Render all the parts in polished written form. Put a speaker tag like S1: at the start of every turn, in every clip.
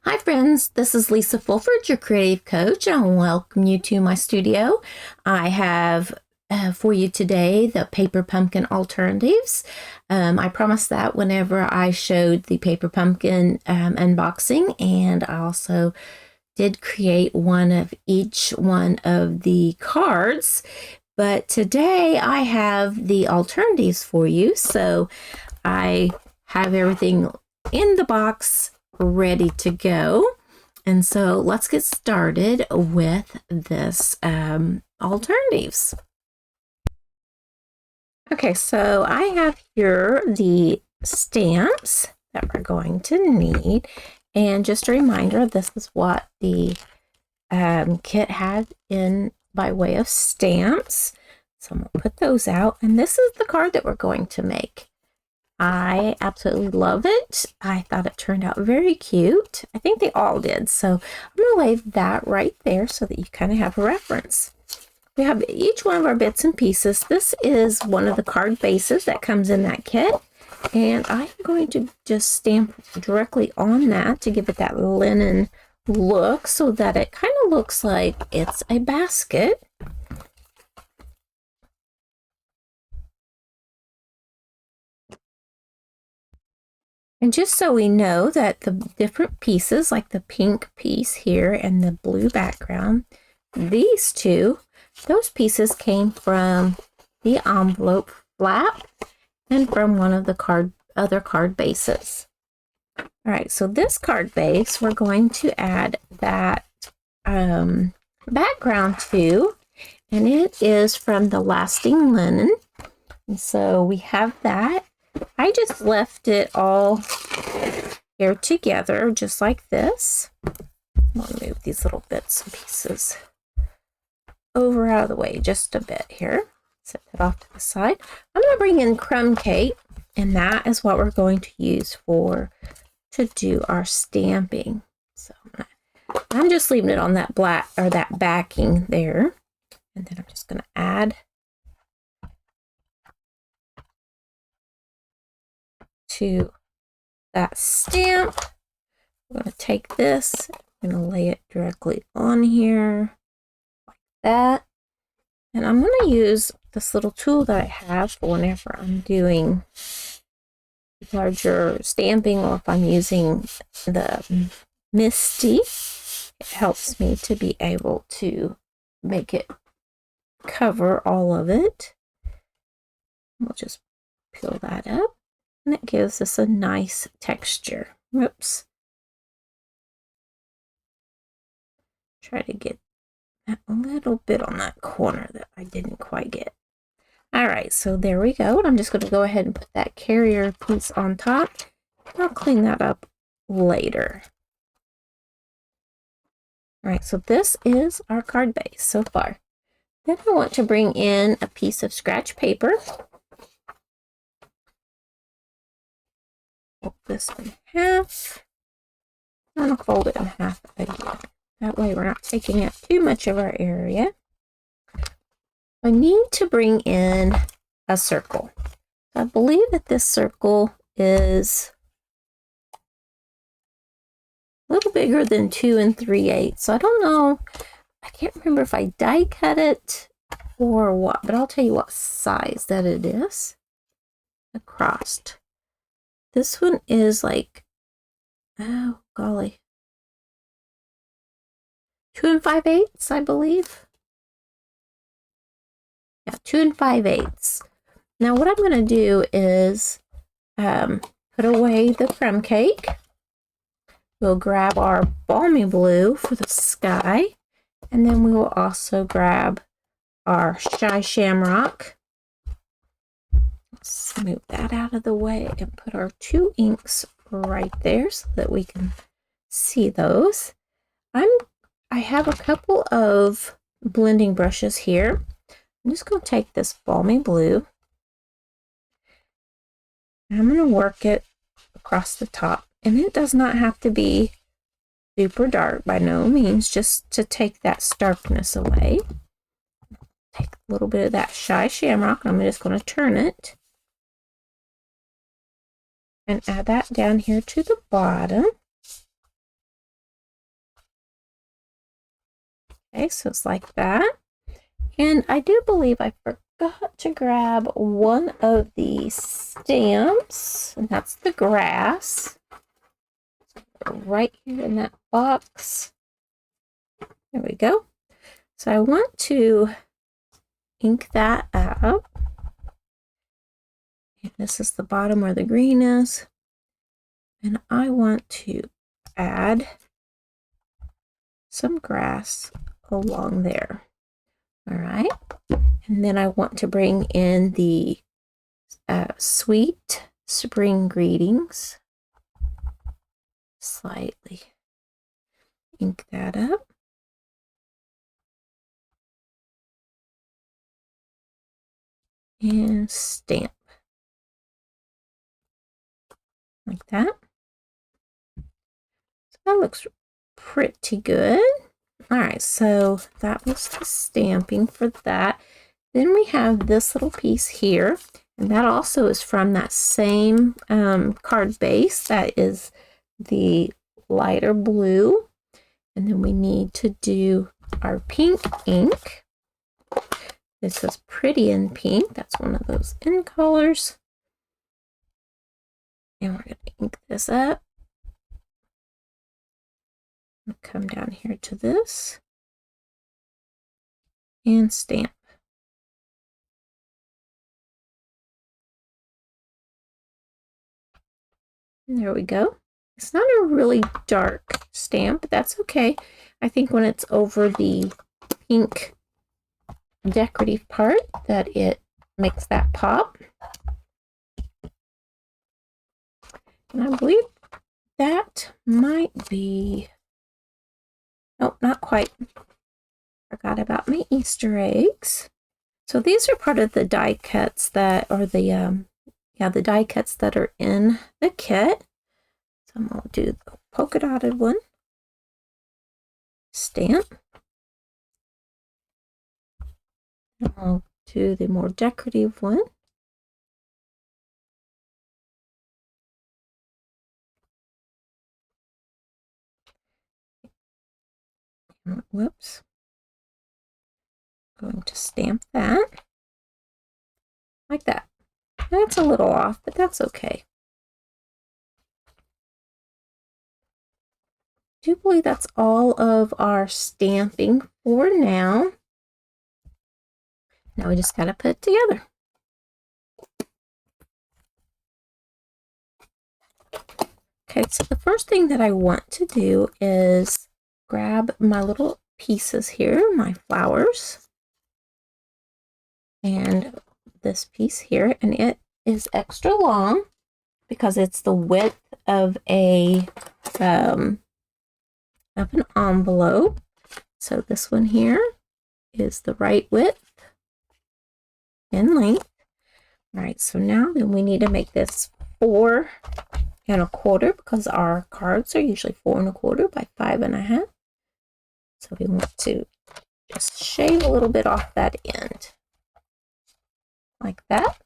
S1: Hi friends, this is Lisa Fulford, your creative coach, and I welcome you to my studio. I have for you today the paper pumpkin alternatives. I promised that whenever I showed the paper pumpkin unboxing, and I also did create one of each one of the cards. But today I have the alternatives for you, so I have everything in the box ready to go. And so let's get started with this alternatives. Okay, so I have here the stamps that we're going to need. And just a reminder, this is what the kit had in by way of stamps. So I'm going to put those out. And this is the card that we're going to make. I absolutely love it. I thought it turned out very cute. I think they all did. So I'm going to lay that right there so that you kind of have a reference. We have each one of our bits and pieces. This is one of the card bases that comes in that kit. And I'm going to just stamp directly on that to give it that linen look so that it kind of looks like it's a basket. And just so we know that the different pieces, like the pink piece here and the blue background, these two, those pieces came from the envelope flap and from one of the other card bases. All right, so this card base, we're going to add that background to, and it is from the Lasting Linen. And so we have that. I just left it all here together, just like this. I'll move these little bits and pieces over out of the way just a bit here. Set that off to the side. I'm going to bring in crumb cake, and that is what we're going to use to do our stamping. So I'm just leaving it on that black or that backing there, and then I'm just going to add to that stamp. I'm going to take this, I'm going to lay it directly on here like that. And I'm going to use this little tool that I have for whenever I'm doing larger stamping, or if I'm using the Misty. It helps me to be able to make it cover all of it. We'll just peel that up, and it gives us a nice texture. Whoops. Try to get that little bit on that corner that I didn't quite get. All right, so there we go. And I'm just going to go ahead and put that carrier piece on top. I'll clean that up later. All right, so this is our card base so far. Then I want to bring in a piece of scratch paper. Fold this in half. And I'll fold it in half again. That way we're not taking up too much of our area. I need to bring in a circle. I believe that this circle is a little bigger than 2 3/8. So I don't know. I can't remember if I die cut it or what, but I'll tell you what size that it is. Across. This one is like, oh golly, 2 5/8, I believe. Yeah, 2 5/8. Now what I'm going to do is put away the crumb cake. We'll grab our balmy blue for the sky, and then we will also grab our Shy Shamrock. Let's move that out of the way and put our 2 inks right there so that we can see those. I have a couple of blending brushes here. I'm just going to take this balmy blue, and I'm going to work it across the top. And it does not have to be super dark by no means, just to take that starkness away. Take a little bit of that Shy Shamrock, and I'm just going to turn it and add that down here to the bottom. Okay, so it's like that. And I do believe I forgot to grab one of the stamps, and that's the grass. Right here in that box. There we go. So I want to ink that up. And this is the bottom where the green is. And I want to add some grass along there. All right. And then I want to bring in the sweet spring greetings. Slightly ink that up. And stamp. Like that. So that looks pretty good. All right, so that was the stamping for that. Then we have this little piece here, and that also is from that same card base. That is the lighter blue. And then we need to do our pink ink. This is Pretty in Pink. That's one of those in colors. And we're going to ink this up. I'll come down here to this and stamp. And there we go. It's not a really dark stamp, but that's okay. I think when it's over the pink decorative part that it makes that pop. And I believe that might be, nope, not quite. Forgot about my Easter eggs. So these are part of the die cuts that are the die cuts that are in the kit. So I'm going to do the polka dotted one, stamp. And I'll do the more decorative one. Whoops. Going to stamp that like that. That's a little off, but that's okay. I do believe that's all of our stamping for now. Now we just got to put it together. Okay, so the first thing that I want to do is grab my little pieces here, my flowers, and this piece here, and it is extra long because it's the width of an envelope. So this one here is the right width and length. All right, so now then we need to make this 4 1/4 because our cards are usually 4 1/4 by 5 1/2. So we want to just shave a little bit off that end like that.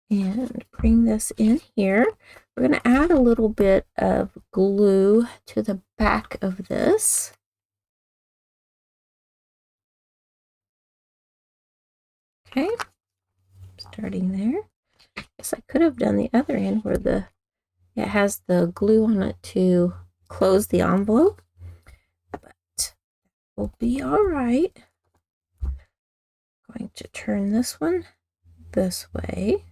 S1: And bring this in here. We're going to add a little bit of glue to the back of this. Okay, starting there. Guess I could have done the other end where it has the glue on it to close the envelope, but we'll be all right. Going to turn this one this way.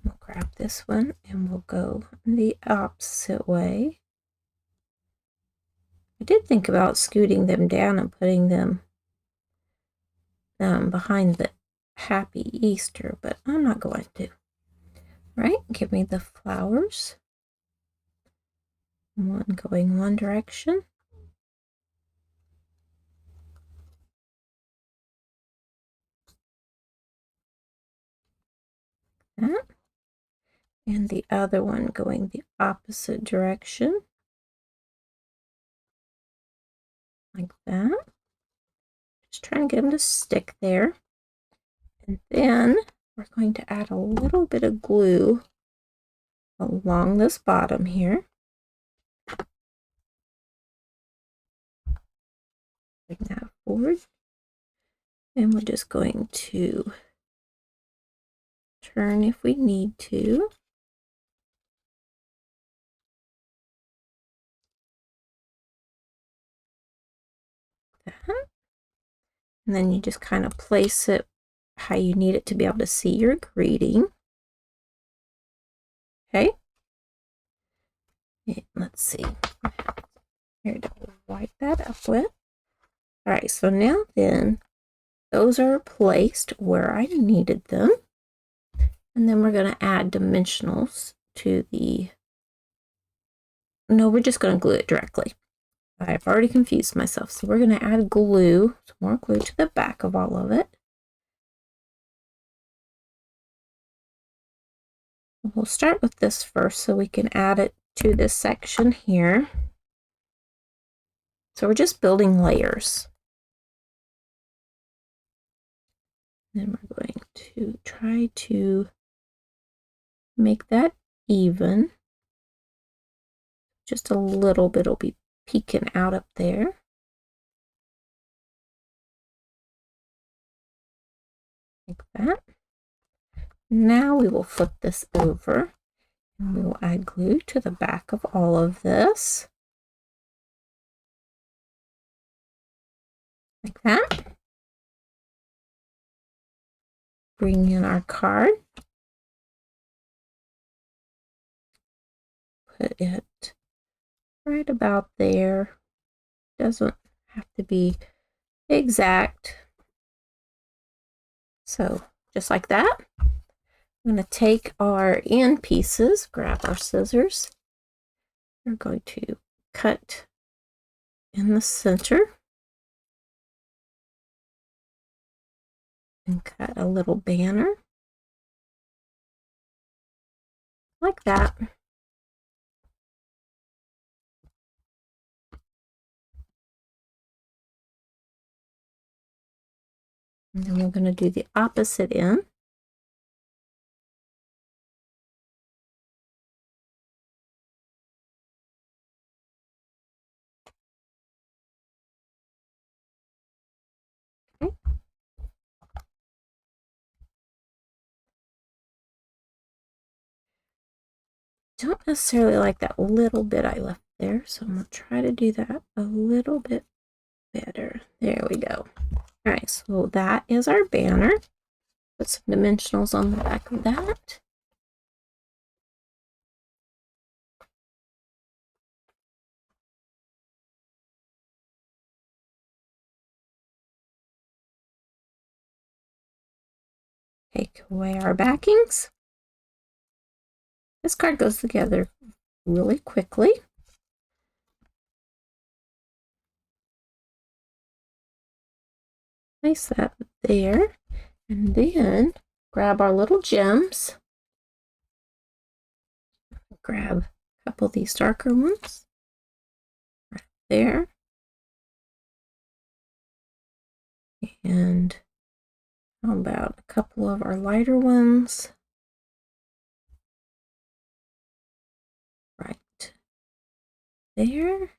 S1: We'll grab this one and we'll go the opposite way. I did think about scooting them down and putting them behind the Happy Easter, but I'm not going to. Right, give me the flowers. One going one direction. That. And the other one going the opposite direction. Like that. Just trying to get them to stick there. And then we're going to add a little bit of glue along this bottom here. Bring that forward. And we're just going to turn if we need to. That. And then you just kind of place it how you need it to be able to see your greeting. Okay. And let's see. Here to wipe that up with. All right, so now then, those are placed where I needed them. And then we're going to add dimensionals to the... No, we're just going to glue it directly. I've already confused myself. So we're going to add glue, some more glue to the back of all of it. We'll start with this first so we can add it to this section here. So we're just building layers. Then we're going to try to make that even. Just a little bit will be peeking out up there. Like that. Now we will flip this over and we will add glue to the back of all of this. Like that. Bring in our card. Put it right about there. Doesn't have to be exact. So just like that. I'm going to take our end pieces, grab our scissors. We're going to cut in the center and cut a little banner like that. And then we're going to do the opposite end. Okay. Don't necessarily like that little bit I left there, so I'm going to try to do that a little bit better. There we go. All right, so that is our banner. Put some dimensionals on the back of that. Take away our backings. This card goes together really quickly. Place that there, and then grab our little gems. Grab a couple of these darker ones right there. And how about a couple of our lighter ones right there.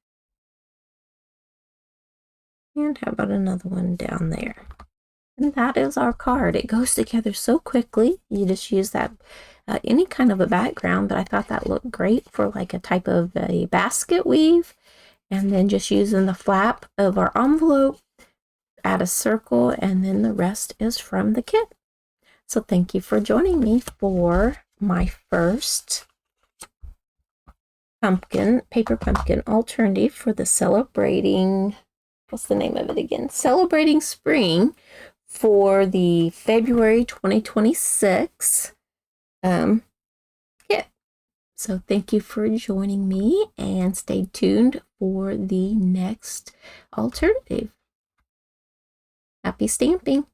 S1: And how about another one down there? And that is our card. It goes together so quickly. You just use that any kind of a background, but I thought that looked great for like a type of a basket weave. And then just using the flap of our envelope, add a circle, and then the rest is from the kit. So thank you for joining me for my first pumpkin, paper pumpkin alternative for the Celebrating, what's the name of it again? Celebrating Spring for the February 2026 kit. So thank you for joining me and stay tuned for the next alternative. Happy stamping!